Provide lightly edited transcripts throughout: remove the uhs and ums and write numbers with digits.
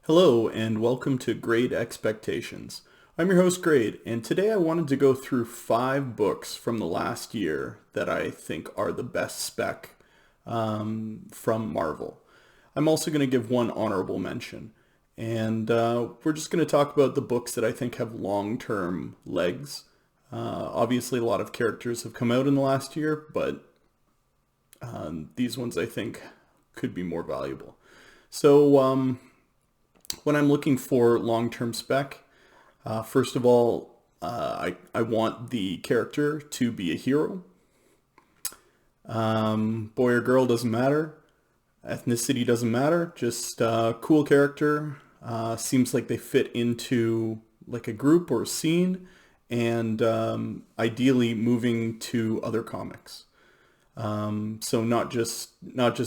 Hello and welcome to Grade Expectations. I'm your host Grade, and today I wanted to go through 5 books from the last year that I think are the best spec from Marvel. I'm also going to give one honorable mention, and we're just going to talk about the books that I think have long-term legs. Obviously, a lot of characters have come out in the last year, but these ones I think could be more valuable. So, when I'm looking for long-term spec, first of all, I want the character to be a hero. Boy or girl doesn't matter. Ethnicity doesn't matter. Just cool character. Seems like they fit into like a group or a scene, and ideally moving to other comics. So not just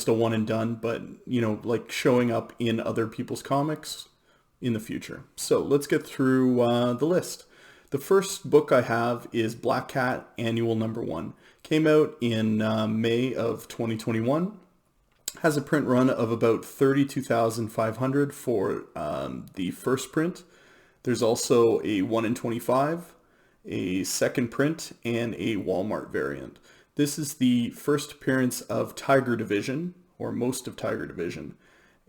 a one and done, but like showing up in other people's comics in the future. So let's get through the list. The first book I have is Black Cat Annual Number 1. Came out in May of 2021. Has a print run of about 32,500 for the first print. There's also a 1 in 25, a second print, and a Walmart variant. This is the first appearance of Tiger Division, or most of Tiger Division,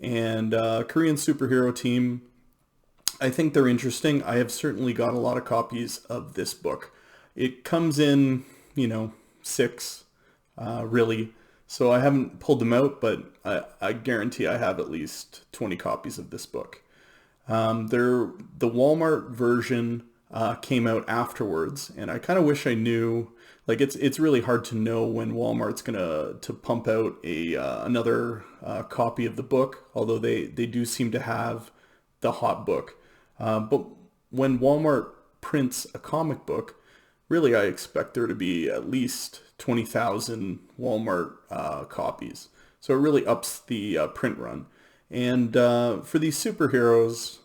and Korean superhero team. I think they're interesting. I have certainly got a lot of copies of this book. It comes in, 6, really. So I haven't pulled them out, but I guarantee I have at least 20 copies of this book. The Walmart version came out afterwards, and I kind of wish I knew. Like it's really hard to know when Walmart's gonna to pump out another copy of the book, although they do seem to have the hot book. But when Walmart prints a comic book, really I expect there to be at least 20,000 Walmart copies. So it really ups the print run. And for these superheroes,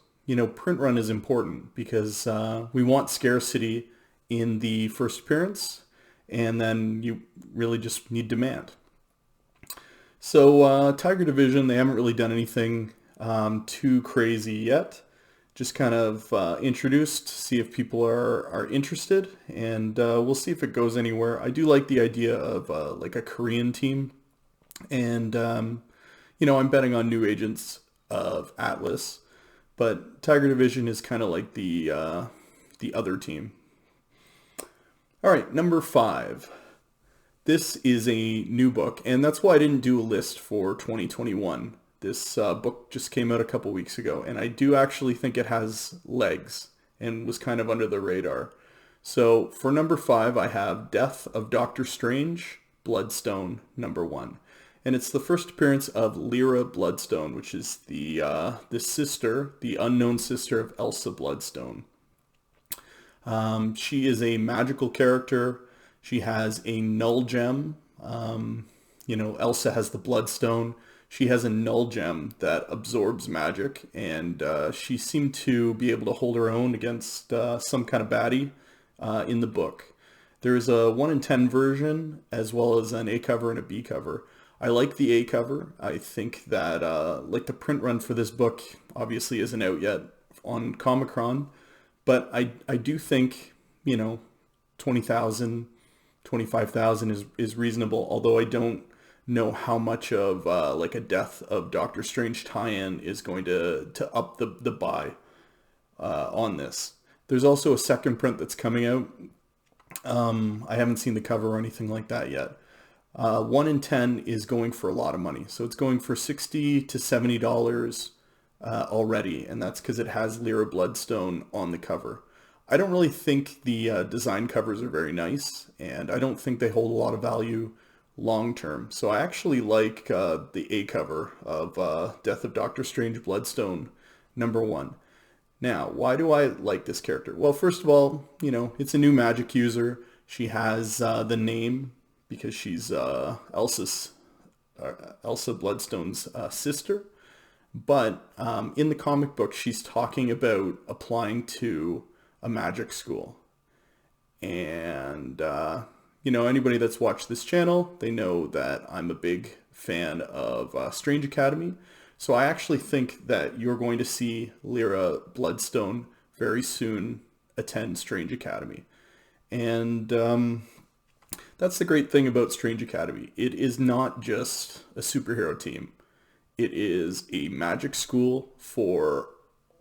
print run is important because we want scarcity in the first appearance, and then you really just need demand. So Tiger Division, they haven't really done anything too crazy yet. Just kind of introduced, see if people are interested, and we'll see if it goes anywhere. I do like the idea of like a Korean team, and I'm betting on New Agents of Atlas, but Tiger Division is kind of like the other team. All right, number 5. This is a new book, and that's why I didn't do a list for 2021. This book just came out a couple weeks ago, and I do actually think it has legs and was kind of under the radar. So for number 5, I have Death of Doctor Strange, Bloodstone, number 1. And it's the first appearance of Lyra Bloodstone, which is the sister, the unknown sister of Elsa Bloodstone. She is a magical character. She has a null gem. Elsa has the Bloodstone. She has a null gem that absorbs magic, and she seemed to be able to hold her own against some kind of baddie in the book. There's a 1 in 10 version, as well as an A cover and a B cover. I like the A cover. I think that like the print run for this book obviously isn't out yet on Comic-Con, but I do think 20,000, 25,000 is reasonable, although I don't know how much of like a Death of Doctor Strange tie-in is going to up the buy on this. There's also a second print that's coming out. I haven't seen the cover or anything like that yet. 1 in 10 is going for a lot of money, so it's going for $60 to $70 already, and that's because it has Lyra Bloodstone on the cover. I don't really think the design covers are very nice, and I don't think they hold a lot of value long term. So I actually like the A cover of Death of Doctor Strange Bloodstone number 1. Now, why do I like this character? Well, first of all, it's a new magic user. She has the name because she's Elsa Bloodstone's sister. But in the comic book, she's talking about applying to a magic school. And anybody that's watched this channel, they know that I'm a big fan of Strange Academy. So I actually think that you're going to see Lyra Bloodstone very soon attend Strange Academy. And that's the great thing about Strange Academy. It is not just a superhero team. It is a magic school for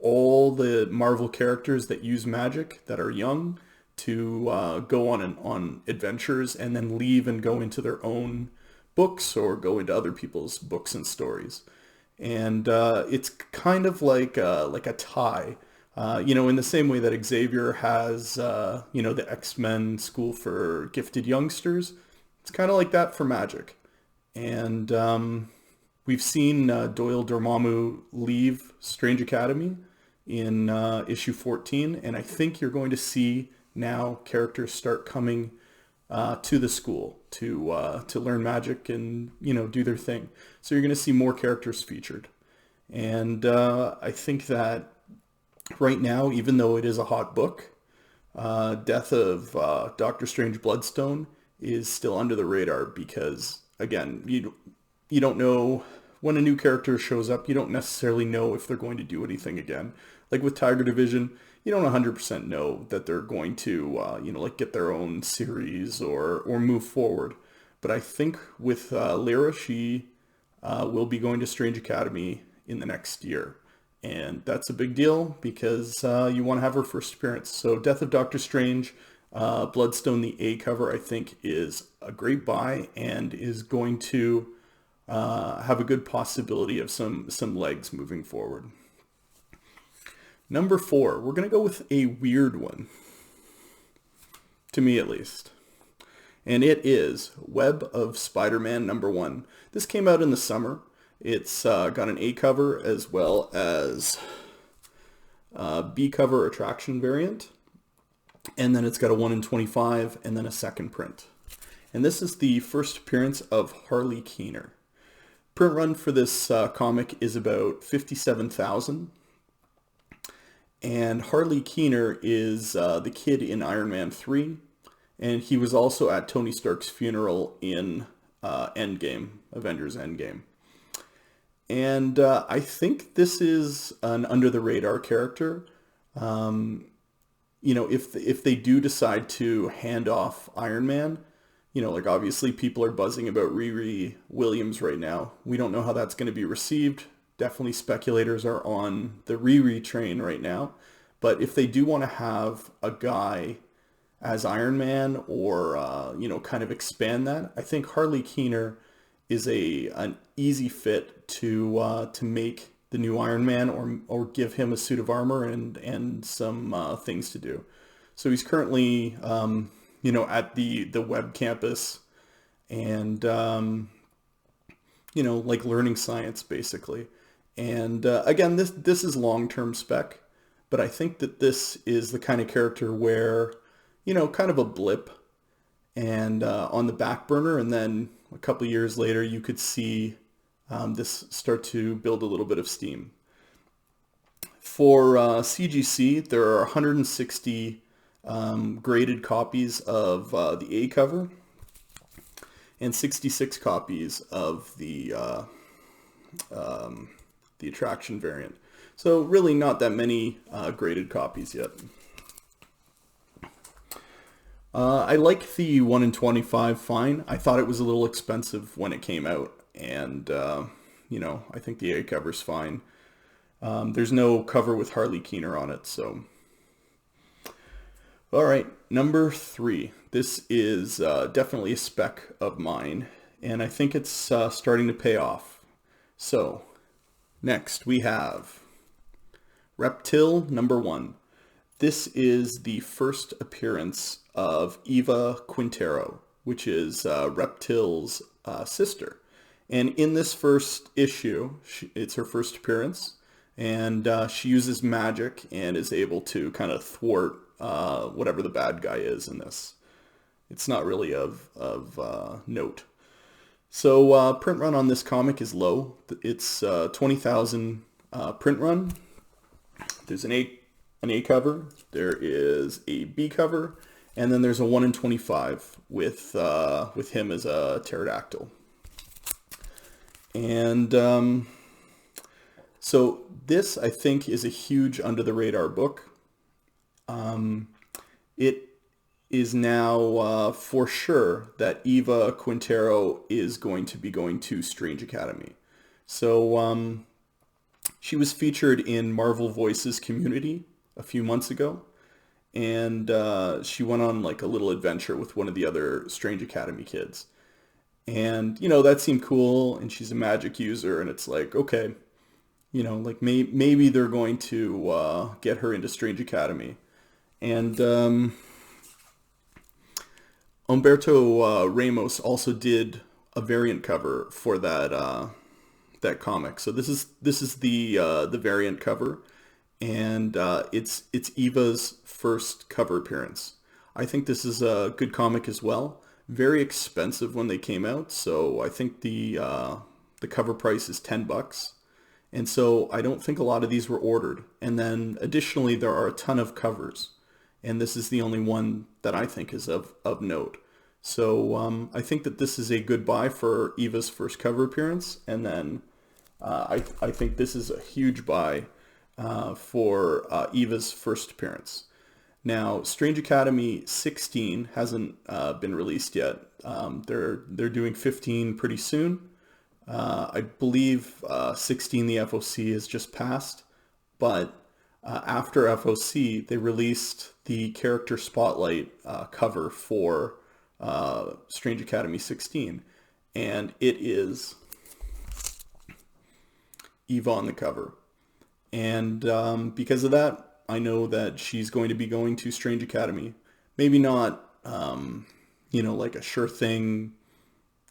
all the Marvel characters that use magic that are young to go on adventures and then leave and go into their own books or go into other people's books and stories. And it's kind of like a tie. In the same way that Xavier has, the X-Men School for Gifted Youngsters, it's kind of like that for magic. And we've seen Doyle Dormammu leave Strange Academy in issue 14, and I think you're going to see now characters start coming to the school to learn magic and do their thing. So you're going to see more characters featured, and I think that right now, even though it is a hot book, Death of Doctor Strange Bloodstone is still under the radar because, again, you don't know when a new character shows up. You don't necessarily know if they're going to do anything again. Like with Tiger Division, you don't 100% know that they're going to, get their own series or move forward. But I think with Lyra, she will be going to Strange Academy in the next year. And that's a big deal because you want to have her first appearance. So Death of Doctor Strange, Bloodstone, the A cover, I think is a great buy and is going to have a good possibility of some legs moving forward. Number 4, we're going to go with a weird one, to me at least. And it is Web of Spider-Man #1. This came out in the summer. It's got an A cover as well as B cover attraction variant. And then it's got a 1 in 25 and then a second print. And this is the first appearance of Harley Keener. Print run for this comic is about 57,000. And Harley Keener is the kid in Iron Man 3. And he was also at Tony Stark's funeral in Avengers Endgame. And I think this is an under-the-radar character. If they do decide to hand off Iron Man, obviously people are buzzing about Riri Williams right now. We don't know how that's going to be received. Definitely speculators are on the Riri train right now. But if they do want to have a guy as Iron Man or, kind of expand that, I think Harley Keener is an easy fit to make the new Iron Man or give him a suit of armor and some things to do. So he's currently, at the W.E.B campus and, learning science basically. And again, this is long-term spec, but I think that this is the kind of character where, kind of a blip and on the back burner, and then a couple years later you could see this start to build a little bit of steam. For CGC, there are 160 graded copies of the A cover and 66 copies of the attraction variant. So really not that many graded copies yet. I like the 1 in 25 fine. I thought it was a little expensive when it came out, and I think the A cover's fine. There's no cover with Harley Keener on it, so. All right, number 3. This is definitely a spec of mine, and I think it's starting to pay off. So, next we have Reptil #1. This is the first appearance of Eva Quintero, which is Reptil's sister. And in this first issue, it's her first appearance, and she uses magic and is able to kind of thwart whatever the bad guy is in this. It's not really of note. So print run on this comic is low. It's 20,000 print run. There's an A cover, there is a B cover, and then there's a 1 in 25 with him as a pterodactyl. And So this, I think, is a huge under the radar book. It is now for sure that Eva Quintero is going to be going to Strange Academy. So she was featured in Marvel Voices Community a few months ago, and she went on like a little adventure with one of the other Strange Academy kids. And, you know, that seemed cool, and she's a magic user, and it's like, okay, you know, like maybe they're going to get her into Strange Academy. And Humberto Ramos also did a variant cover for that comic. So this is the variant cover, and it's Eva's first cover appearance. I think this is a good comic as well. Very expensive when they came out, so I think the cover price is $10. And so I don't think a lot of these were ordered. And then additionally, there are a ton of covers, and this is the only one that I think is of note. So I think that this is a good buy for Eva's first cover appearance, and then I think this is a huge buy for Eva's first appearance. Now, Strange Academy 16 hasn't been released yet. They're doing 15 pretty soon. I believe 16, the FOC, has just passed, but after FOC, they released the character spotlight cover for Strange Academy 16, and it is Eva on the cover. And because of that, I know that she's going to be going to Strange Academy. Maybe not, you know, like a sure thing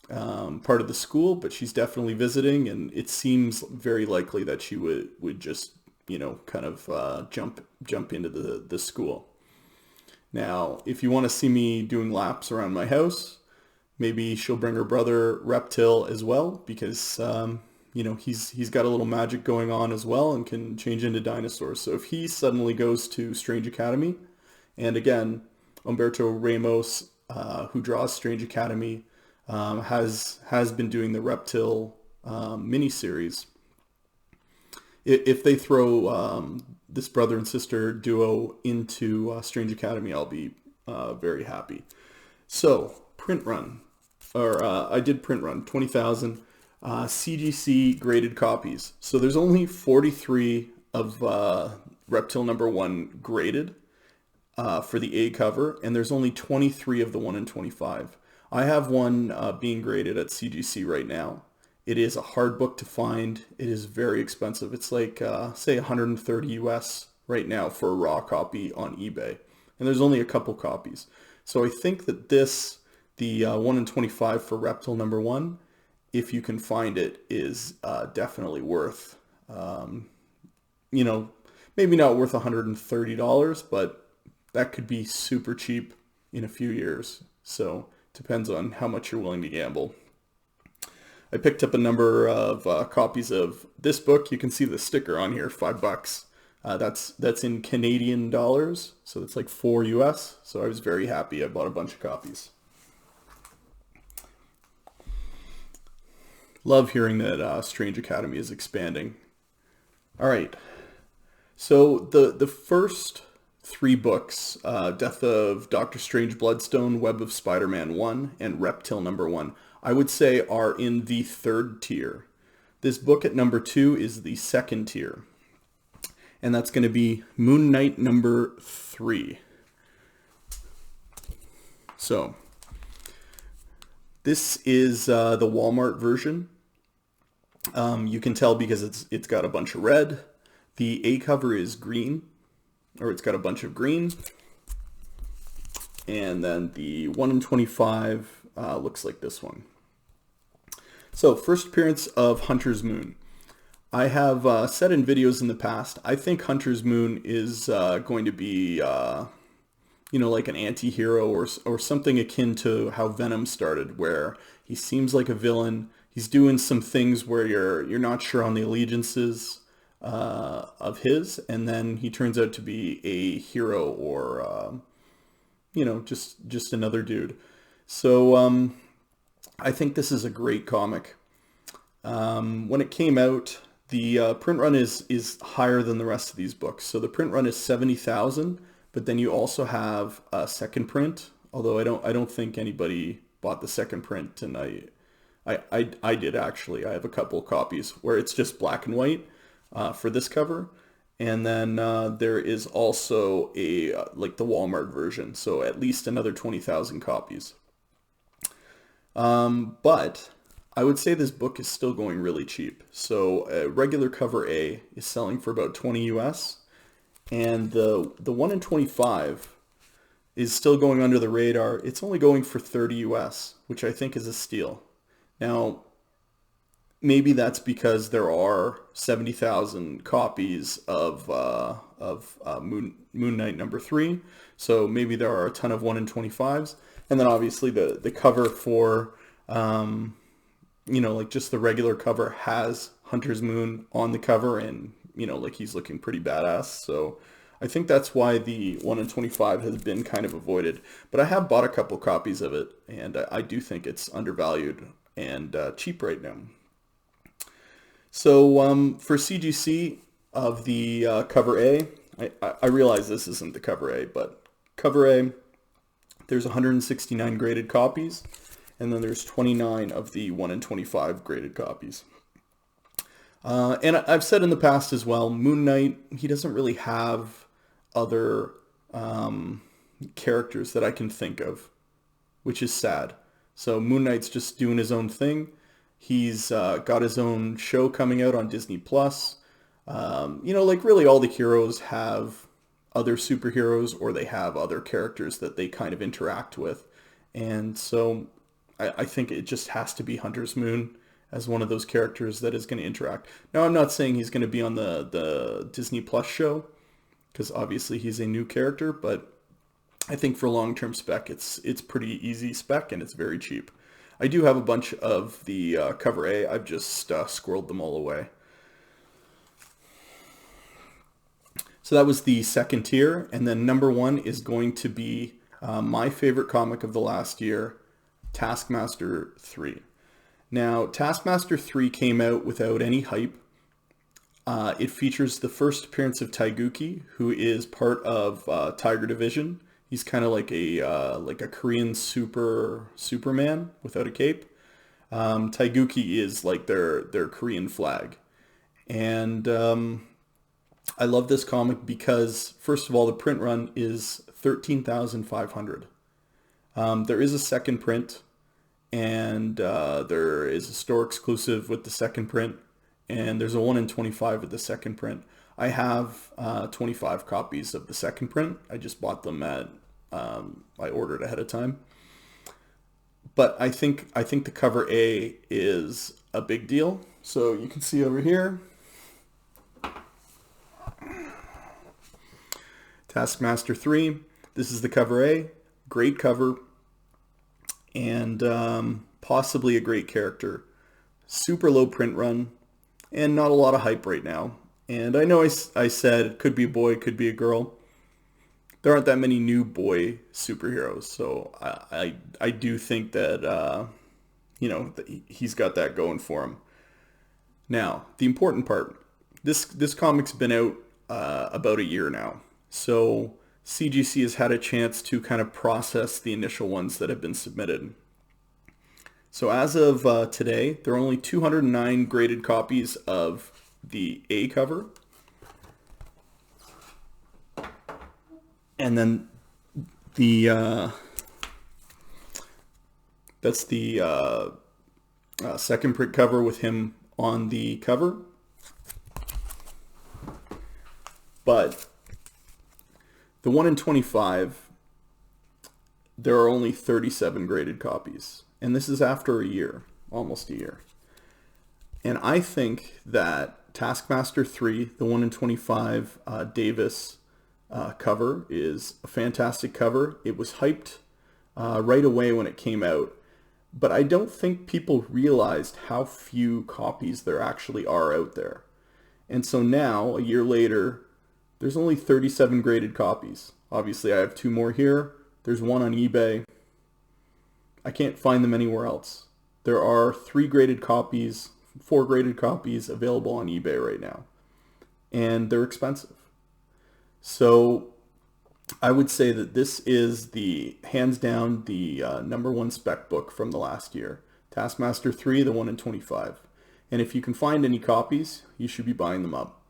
part of the school, but she's definitely visiting, and it seems very likely that she would just, you know, kind of jump into the school. Now, if you want to see me doing laps around my house, maybe she'll bring her brother Reptil as well, because you know, he's got a little magic going on as well and can change into dinosaurs. So if he suddenly goes to Strange Academy, and again, Humberto Ramos, who draws Strange Academy, has been doing the Reptil miniseries. If they throw this brother and sister duo into Strange Academy, I'll be very happy. So, print run, or I did print run, 20,000 CGC graded copies. So there's only 43 of Reptil #1 graded for the A cover, and there's only 23 of the 1 in 25. I have one being graded at CGC right now. It is a hard book to find. It is very expensive. It's like, say, 130 US right now for a raw copy on eBay. And there's only a couple copies. So I think that this, the 1 in 25 for Reptil #1, if you can find it, is definitely worth, you know, maybe not worth $130, but that could be super cheap in a few years. So depends on how much you're willing to gamble. I picked up a number of copies of this book. You can see the sticker on here, $5. That's in Canadian dollars, so it's like 4 US. So I was very happy. I bought a bunch of copies. Love hearing that Strange Academy is expanding. All right. So the first 3 books, Death of Doctor Strange Bloodstone, Web of Spider-Man 1, and Reptil #1, I would say are in the 3rd tier. This book at #2 is the 2nd tier. And that's going to be Moon Knight #3. So, this is the Walmart version. You can tell because it's got a bunch of red. The A cover is green, or it's got a bunch of green. And then the 1 in 25 looks like this one. So, first appearance of Hunter's Moon. I have said in videos in the past, I think Hunter's Moon is going to be, you know, like an anti-hero or something akin to how Venom started, where he seems like a villain. He's doing some things where you're not sure on the allegiances of his, and then he turns out to be a hero or, you know, just another dude. So I think this is a great comic. When it came out, The print run is higher than the rest of these books. So the print run is 70,000, but then you also have a second print. Although I don't think anybody bought the second print, and I did actually. I have a couple copies where it's just black and white for this cover, and then there is also a like the Walmart version, so at least another 20,000 copies. But I would say this book is still going really cheap. So a regular cover A is selling for about 20 US, and the 1 in 25 is still going under the radar. It's only going for 30 US, which I think is a steal. Now, maybe that's because there are 70,000 copies of Moon Knight #3, so maybe there are a ton of 1 in 25s, and then obviously the cover for like just the regular cover has Hunter's Moon on the cover, and like he's looking pretty badass. So I think that's why the 1 in 25 has been kind of avoided. But I have bought a couple copies of it, and I do think it's undervalued and cheap right now. So for CGC of the cover A, I realize this isn't the cover A, but cover A, there's 169 graded copies, and then there's 29 of the 1 in 25 graded copies. And I've said in the past as well, Moon Knight, he doesn't really have other characters that I can think of, which is sad. So Moon Knight's just doing his own thing. He's got his own show coming out on Disney Plus. Like really all the heroes have other superheroes, or they have other characters that they kind of interact with. And so I think it just has to be Hunter's Moon as one of those characters that is going to interact. Now, I'm not saying he's going to be on the Disney Plus show, because obviously he's a new character, but I think for long-term spec, it's pretty easy spec, and it's very cheap. I do have a bunch of the cover A. I've just squirreled them all away. So that was the second tier, and then number 1 is going to be my favorite comic of the last year, Taskmaster 3. Now, Taskmaster 3 came out without any hype. It features the first appearance of Taegukgi, who is part of Tiger Division. He's kind of like a Korean Superman without a cape. Taegukgi is like their Korean flag. And I love this comic because, first of all, the print run is 13,500. There is a second print, and there is a store exclusive with the second print, and there's a 1 in 25 with the second print. I have 25 copies of the second print. I just bought them I ordered ahead of time. But I think the cover A is a big deal. So you can see over here, Taskmaster 3. This is the cover A. Great cover. And possibly a great character. Super low print run. And not a lot of hype right now. And I know I said it could be a boy, could be a girl. There aren't that many new boy superheroes. So I do think that, he's got that going for him. Now, the important part. This comic's been out about a year now. So CGC has had a chance to kind of process the initial ones that have been submitted. So as of today, there are only 209 graded copies of the A cover. And then that's the second print cover with him on the cover. But the 1 in 25, there are only 37 graded copies. And this is after a year, almost a year. And I think that Taskmaster 3, the 1 in 25 Davis cover, is a fantastic cover. It was hyped right away when it came out. But I don't think people realized how few copies there actually are out there. And so now, a year later, there's only 37 graded copies. Obviously, I have 2 more here. There's 1 on eBay. I can't find them anywhere else. There are 3 graded copies 4 graded copies available on eBay right now, and they're expensive. So I would say that this is the hands down the number one spec book from the last year. Taskmaster 3, the 1 in 25. And if you can find any copies, you should be buying them up.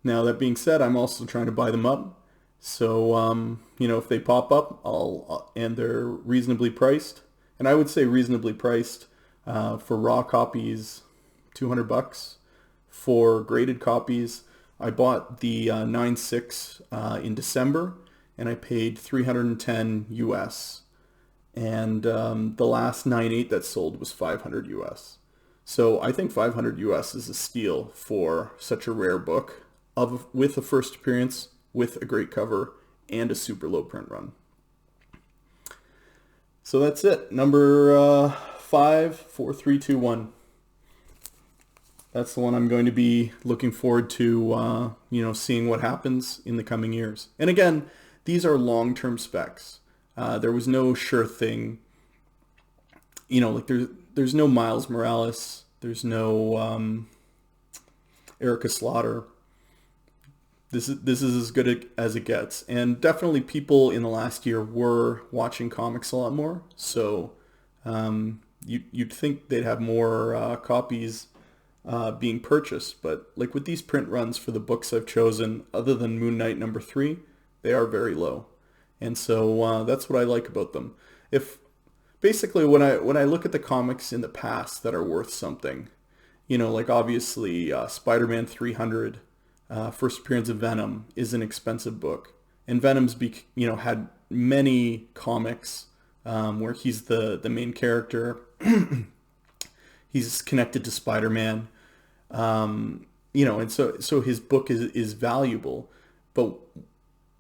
Now, that being said, I'm also trying to buy them up. So, if they pop up, and they're reasonably priced, and I would say reasonably priced for raw copies, $200. For graded copies, I bought the 9.6 in December, and I paid $310 US. And the last 9.8 that sold was $500 US. So I think $500 US is a steal for such a rare book with a first appearance, with a great cover, and a super low print run. So that's it. Number 5, 4, 3, 2, 1. That's the one I'm going to be looking forward to, seeing what happens in the coming years. And again, these are long-term specs. There was no sure thing. There's no Miles Morales. There's no Erica Slaughter. This is as good as it gets. And definitely people in the last year were watching comics a lot more. So you'd think they'd have more copies being purchased. But like with these print runs for the books I've chosen, other than Moon Knight number 3, they are very low. And so that's what I like about them. Basically when I look at the comics in the past that are worth something, like obviously Spider-Man 300, first appearance of Venom is an expensive book. And Venom's had many comics where he's the main character. He's connected to Spider-Man. And so his book is valuable. But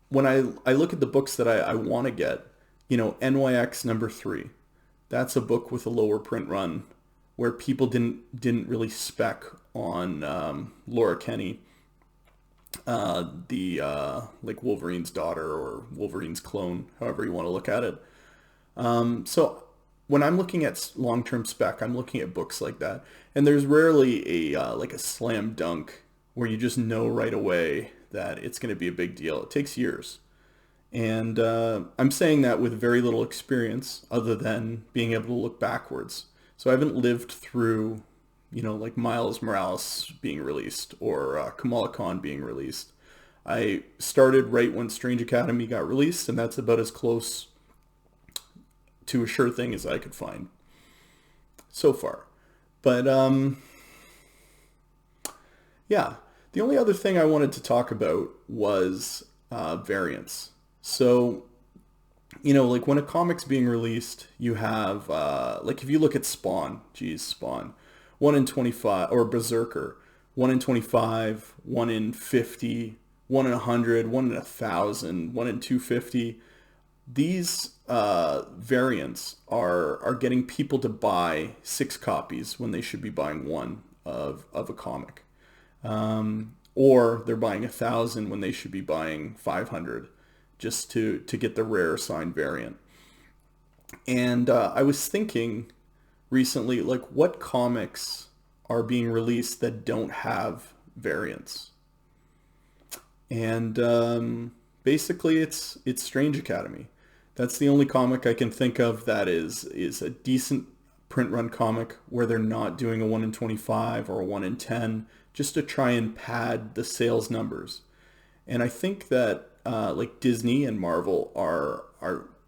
when I look at the books that I want to get, NYX number 3, that's a book with a lower print run where people didn't really spec on Laura Kinney, like Wolverine's daughter or Wolverine's clone, however you want to look at it. So when I'm looking at long-term spec, I'm looking at books like that, and there's rarely a slam dunk where you just know right away that it's going to be a big deal. It takes years. And I'm saying that with very little experience other than being able to look backwards. So I haven't lived through, like Miles Morales being released or Kamala Khan being released. I started right when Strange Academy got released, and that's about as close to a sure thing as I could find so far. But yeah, the only other thing I wanted to talk about was variants. So, like when a comic's being released, you have, like if you look at Spawn, 1 in 25, or Berserker, 1 in 25, 1 in 50, 1 in 100, 1 in 1,000, 1 in 250. These variants are getting people to buy 6 copies when they should be buying 1 of a comic. Or they're buying 1,000 when they should be buying 500 just to get the rare signed variant. And I was thinking recently, like, what comics are being released that don't have variants? And basically it's Strange Academy. That's the only comic I can think of that is a decent print run comic where they're not doing a 1 in 25 or a 1 in 10 just to try and pad the sales numbers. And I think that like Disney and Marvel are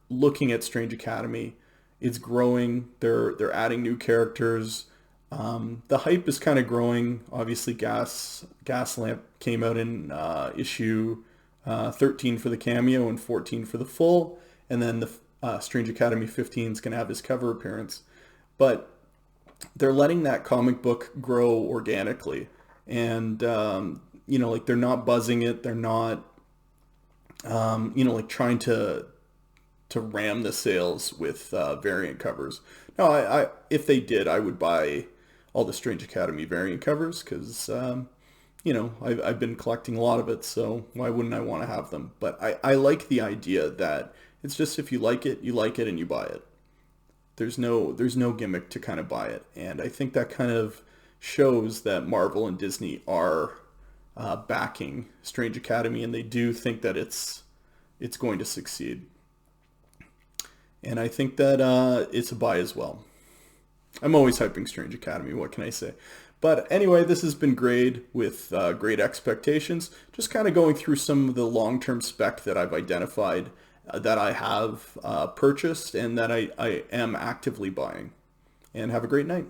looking at Strange Academy. It's growing. They're adding new characters. The hype is kind of growing. Obviously, Gaslamp came out in issue 13 for the cameo and 14 for the full, and then the Strange Academy 15 is going to have his cover appearance. But they're letting that comic book grow organically, and like they're not buzzing it. They're not like trying to ram the sales with variant covers. No, I if they did, I would buy all the Strange Academy variant covers because I've been collecting a lot of it, so why wouldn't I want to have them? But I like the idea that it's just if you like it and you buy it. There's no gimmick to kind of buy it, and I think that kind of shows that Marvel and Disney are backing Strange Academy, and they do think that it's going to succeed. And I think that it's a buy as well. I'm always hyping Strange Academy, what can I say? But anyway, this has been great with great expectations. Just kind of going through some of the long-term spec that I've identified that I have purchased and that I am actively buying. And have a great night.